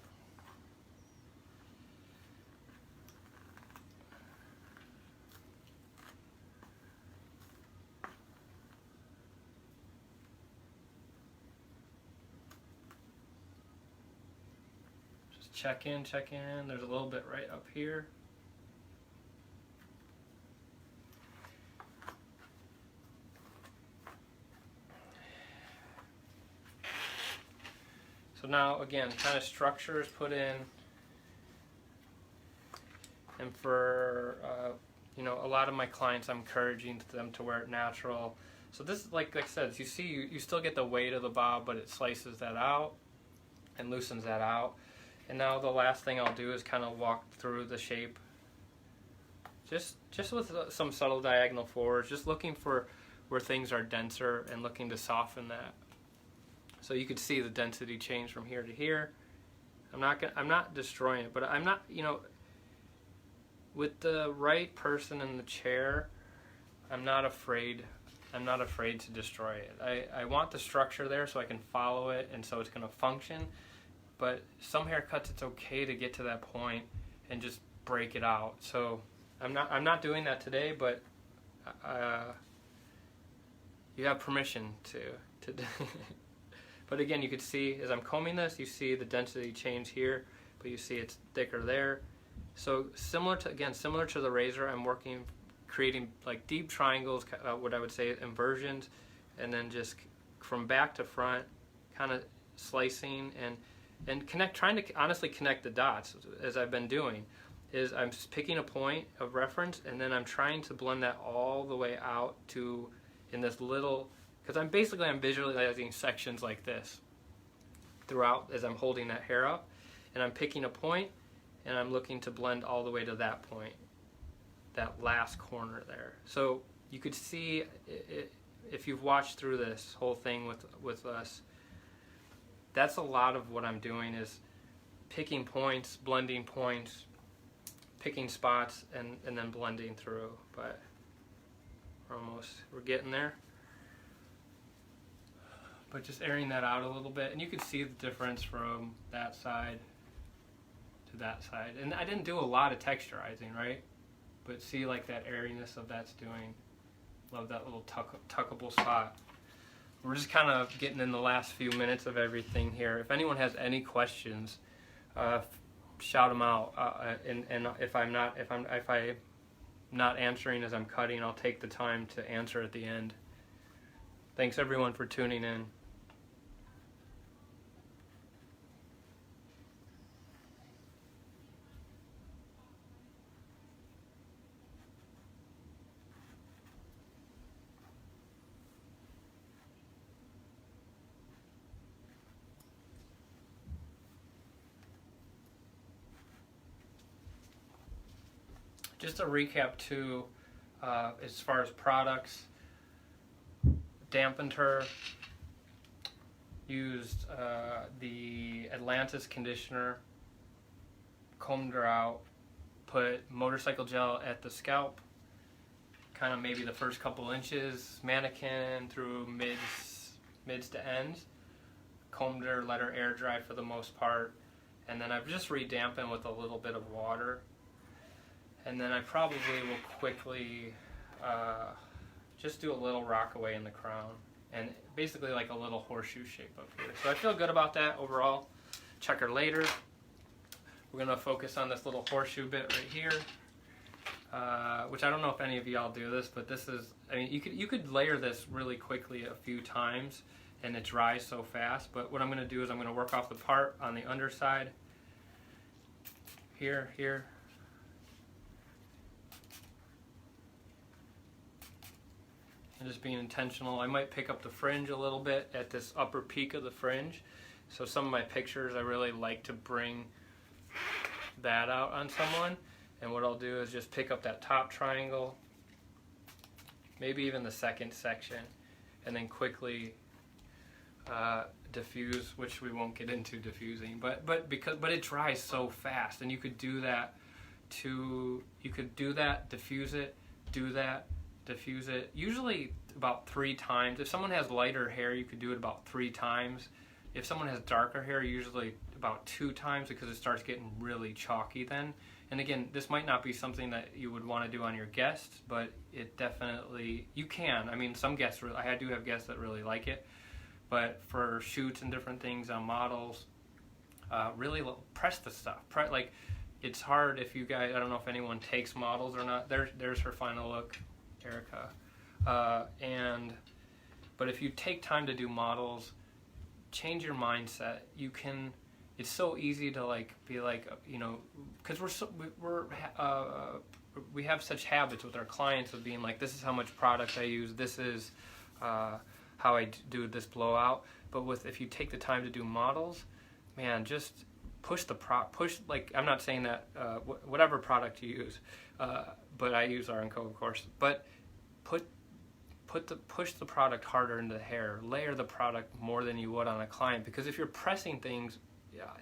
Check in, there's a little bit right up here. So now again, kind of structure is put in, and for a lot of my clients, I'm encouraging them to wear it natural. So this, like I said, you see, you still get the weight of the bob, but it slices that out and loosens that out. And now the last thing I'll do is kind of walk through the shape, just with some subtle diagonal forwards, just looking for where things are denser and looking to soften that. So you could see the density change from here to here. I'm not destroying it, but I'm not, with the right person in the chair, I'm not afraid to destroy it. I want the structure there so I can follow it and so it's going to function. But some haircuts, it's okay to get to that point and just break it out. So I'm not doing that today, but you have permission to But again, you could see as I'm combing this, you see the density change here, but you see it's thicker there. So similar to the razor, I'm creating like deep triangles, what I would say inversions, and then just from back to front, kind of slicing and trying to honestly connect the dots, as I've been doing. Is I'm picking a point of reference and then I'm trying to blend that all the way out to in this little, because I'm visualizing sections like this throughout as I'm holding that hair up, and I'm picking a point and I'm looking to blend all the way to that point, that last corner there. So you could see if you've watched through this whole thing with us, that's a lot of what I'm doing is picking points, blending points, picking spots, and then blending through. But we're getting there. But just airing that out a little bit, and you can see the difference from that side to that side. And I didn't do a lot of texturizing, right? But see like that airiness of that's doing. Love that little tuckable spot. We're just kind of getting in the last few minutes of everything here. If anyone has any questions, shout them out. And if I'm not answering as I'm cutting, I'll take the time to answer at the end. Thanks everyone for tuning in. Just a recap too, as far as products, dampened her, used the Atlantis conditioner, combed her out, put motorcycle gel at the scalp, kind of maybe the first couple inches, mannequin through mids to ends, combed her, let her air dry for the most part, and then I've just redampened with a little bit of water. And then I probably will quickly just do a little rockaway in the crown, and basically like a little horseshoe shape up here. So I feel good about that overall. Check her later. We're gonna focus on this little horseshoe bit right here, which I don't know if any of y'all do this, but this is, I mean, you could layer this really quickly a few times and it dries so fast, but what I'm gonna do is I'm gonna work off the part on the underside, here, and just being intentional. I might pick up the fringe a little bit at this upper peak of the fringe. So some of my pictures, I really like to bring that out on someone. And what I'll do is just pick up that top triangle, maybe even the second section, and then quickly diffuse, which we won't get into diffusing, but it dries so fast, and you could do that, diffuse it, do that, diffuse it, usually about 3 times. If someone has lighter hair, you could do it about 3 times. If someone has darker hair, usually about 2 times, because it starts getting really chalky then. And again, this might not be something that you would want to do on your guests, but it definitely, you can. I mean, some guests, I do have guests that really like it, but for shoots and different things on models, really press the stuff. Like, it's hard if you guys, I don't know if anyone takes models or not. There's her final look, Erica. But if you take time to do models, change your mindset. You can, it's so easy to like be like, you know, because we have such habits with our clients of being like, this is how much product I use, this is how I do this blowout. But if you take the time to do models, man, just push like, I'm not saying that whatever product you use, but I use R&Co, of course, but push the product harder into the hair, layer the product more than you would on a client, because if you're pressing things,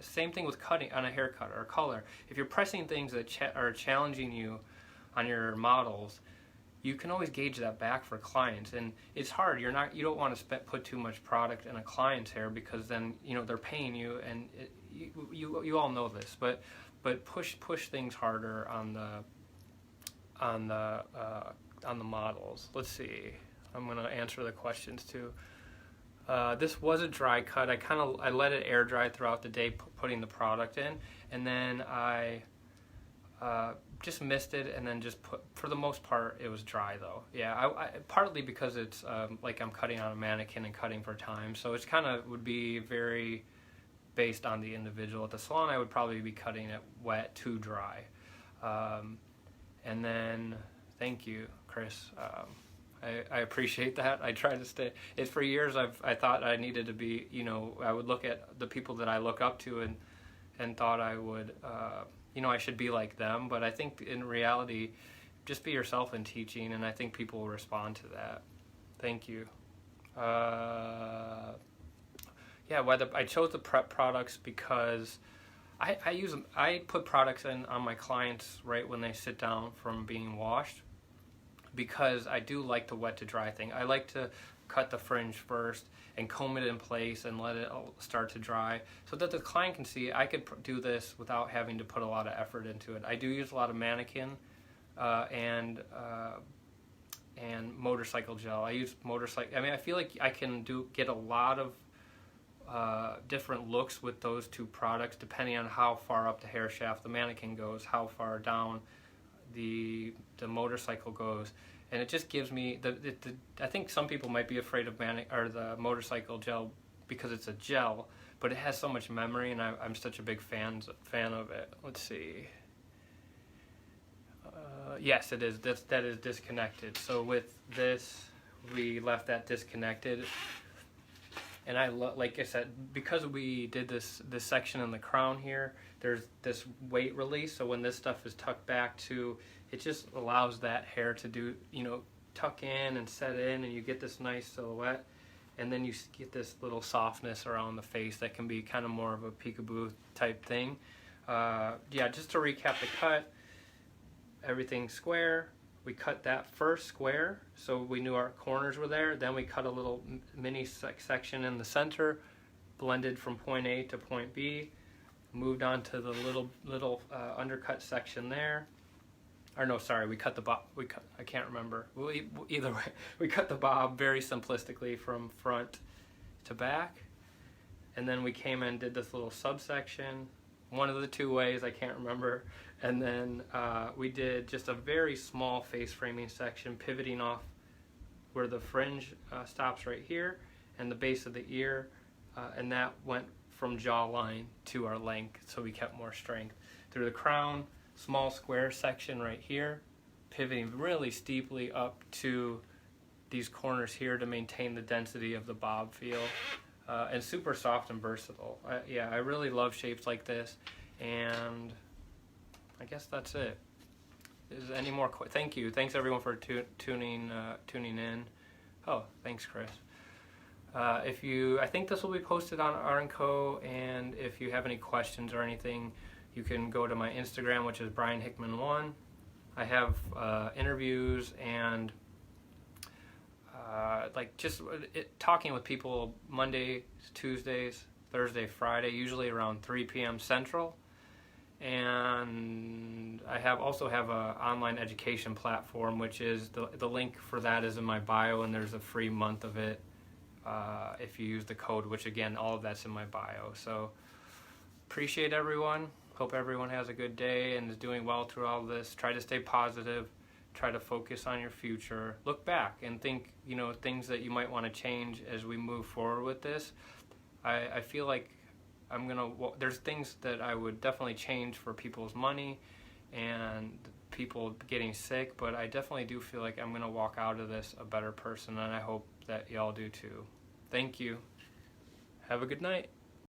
same thing with cutting on a haircut or color. If you're pressing things that are challenging you on your models, you can always gauge that back for clients. And it's hard. You don't want to put too much product in a client's hair, because then they're paying you, and you all know this. But push things harder on the models. Let's see. I'm gonna answer the questions too. This was a dry cut. I let it air dry throughout the day, putting the product in, and then I just misted, and then just put. For the most part, it was dry though. Yeah, I partly because it's like I'm cutting on a mannequin and cutting for time, so it's kind of would be very based on the individual. At the salon, I would probably be cutting it wet to dry, and then thank you, Chris. I appreciate that. I try to stay. It's for years. I thought I needed to be. I would look at the people that I look up to and thought I would. I should be like them. But I think in reality, just be yourself in teaching, and I think people will respond to that. Thank you. Whether I chose the prep products because I use them. I put products on my clients right when they sit down from being washed, because I do like the wet to dry thing. I like to cut the fringe first and comb it in place and let it start to dry, so that the client can see I could do this without having to put a lot of effort into it. I do use a lot of mannequin and motorcycle gel. I use motorcycle. I feel like I can get a lot of different looks with those two products, depending on how far up the hair shaft the mannequin goes, how far down the motorcycle goes, and it just gives me I think some people might be afraid of the motorcycle gel because it's a gel, but it has so much memory, and I'm such a big fan of it. Let's see. Yes, it is. That is disconnected. So with this, we left that disconnected. And like I said, because we did this section in the crown here, there's this weight release. So when this stuff is tucked back to, it just allows that hair to do, tuck in and set in, and you get this nice silhouette. And then you get this little softness around the face that can be kind of more of a peekaboo type thing. Just to recap the cut, everything square. We cut that first square, so we knew our corners were there. Then we cut a little mini section in the center, blended from point A to point B, moved on to the little undercut section there. Or no, sorry, we cut the bob. I can't remember. Either way, we cut the bob very simplistically from front to back, and then we came in and did this little subsection. One of the two ways, I can't remember. And then we did just a very small face framing section, pivoting off where the fringe stops right here and the base of the ear, and that went from jawline to our length, so we kept more strength. Through the crown, small square section right here, pivoting really steeply up to these corners here to maintain the density of the bob feel. And super soft and versatile. I really love shapes like this, and I guess that's it. Is there any more? Thank you. Thanks everyone for tuning in. Oh, thanks, Chris. I think this will be posted on R&Co, and if you have any questions or anything, you can go to my Instagram, which is Brian Hickman1. I have interviews and talking with people Mondays, Tuesdays, Thursday, Friday, usually around 3 p.m. Central. And I also have an online education platform, which is the link for that is in my bio, and there's a free month of it if you use the code, which again, all of that's in my bio. So appreciate everyone. Hope everyone has a good day and is doing well through all this. Try to stay positive. Try to focus on your future. Look back and think, things that you might want to change as we move forward with this. I feel like there's things that I would definitely change for people's money and people getting sick, but I definitely do feel like I'm going to walk out of this a better person, and I hope that y'all do too. Thank you. Have a good night.